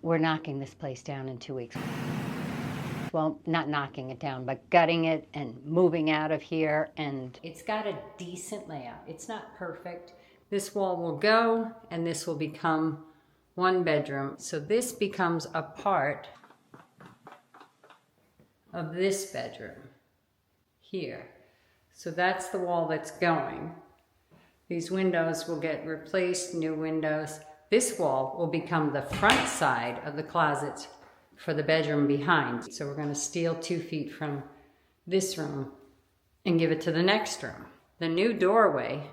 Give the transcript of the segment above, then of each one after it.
We're knocking this place down in 2 weeks. Well, not knocking it down, but gutting it and moving out of here. And it's got a decent layout. It's not perfect. This wall will go and this will become one bedroom. So this becomes a part of this bedroom here. So that's the wall that's going. These windows will get replaced, new windows. This wall will become the front side of the closets for the bedroom behind. So we're gonna steal 2 feet from this room and give it to the next room. The new doorway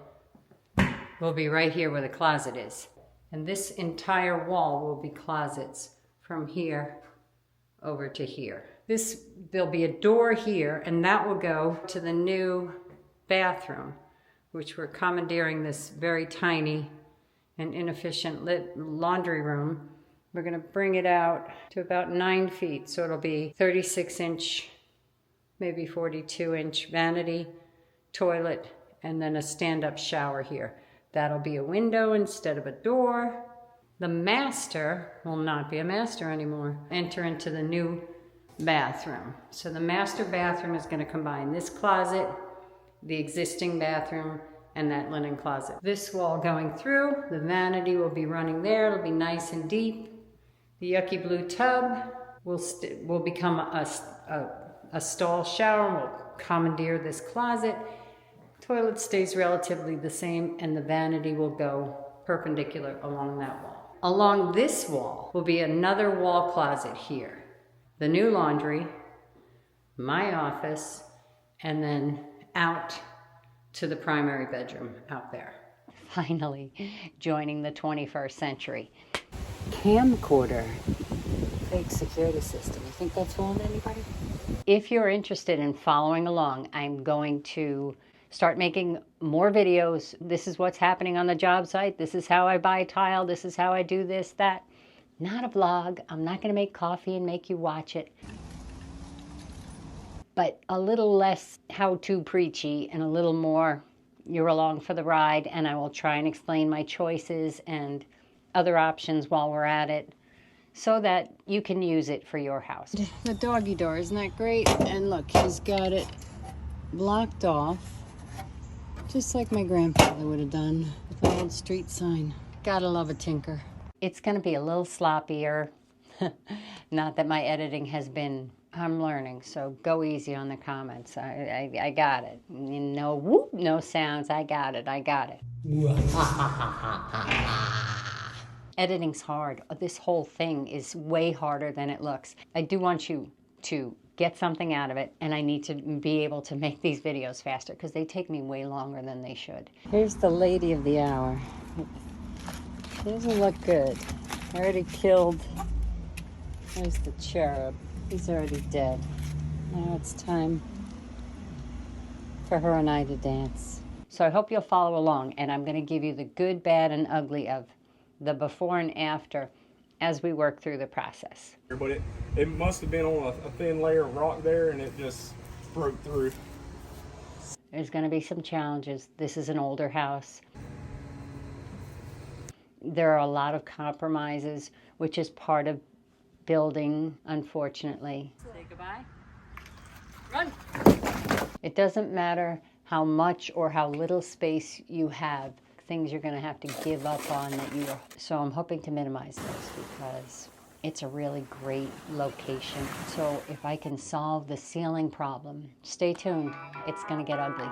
will be right here where the closet is. And this entire wall will be closets from here over to here. There'll be a door here, and that will go to the new bathroom, which we're commandeering this very tiny and inefficient laundry room. We're gonna bring it out to about 9 feet, so it'll be 36-inch, maybe 42-inch vanity, toilet, and then a stand-up shower here. That'll be a window instead of a door. The master will not be a master anymore. Enter into the new bathroom. So the master bathroom is gonna combine this closet, the existing bathroom, and that linen closet. This wall going through, the vanity will be running there. It'll be nice and deep. The yucky blue tub will become a stall shower. We'll commandeer this closet. Toilet stays relatively the same, and the vanity will go perpendicular along that wall. Along this wall will be another wall closet here. The new laundry, my office, and then out to the primary bedroom out there. Finally, joining the 21st century. Camcorder. Fake security system. You think that's fooling anybody? If you're interested in following along, I'm going to start making more videos. This is what's happening on the job site. This is how I buy tile. This is how I do this, that. Not a vlog. I'm not going to make coffee and make you watch it. But a little less how-to preachy and a little more you're along for the ride, and I will try and explain my choices and other options while we're at it so that you can use it for your house. The doggy door, isn't that great? And look, he's got it blocked off just like my grandfather would have done with the old street sign. Gotta love a tinker. It's gonna be a little sloppier. Not that my editing has been, I'm learning, so go easy on the comments. I got it. No whoop, no sounds. I got it. Editing's hard. This whole thing is way harder than it looks. I do want you to get something out of it, and I need to be able to make these videos faster because they take me way longer than they should. Here's the lady of the hour. She doesn't look good. I already killed. There's the cherub. He's already dead. Now it's time for her and I to dance. So I hope you'll follow along, and I'm going to give you the good, bad, and ugly of the before and after as we work through the process. But it must have been on a thin layer of rock there, and it just broke through. There's going to be some challenges. This is an older house. There are a lot of compromises, which is part of building, unfortunately. Say goodbye. Run! It doesn't matter how much or how little space you have, things you're going to have to give up on that you are. So I'm hoping to minimize those because it's a really great location. So if I can solve the ceiling problem, stay tuned. It's going to get ugly.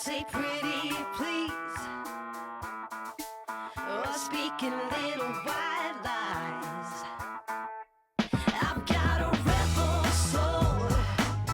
Say pretty please, or speaking little while.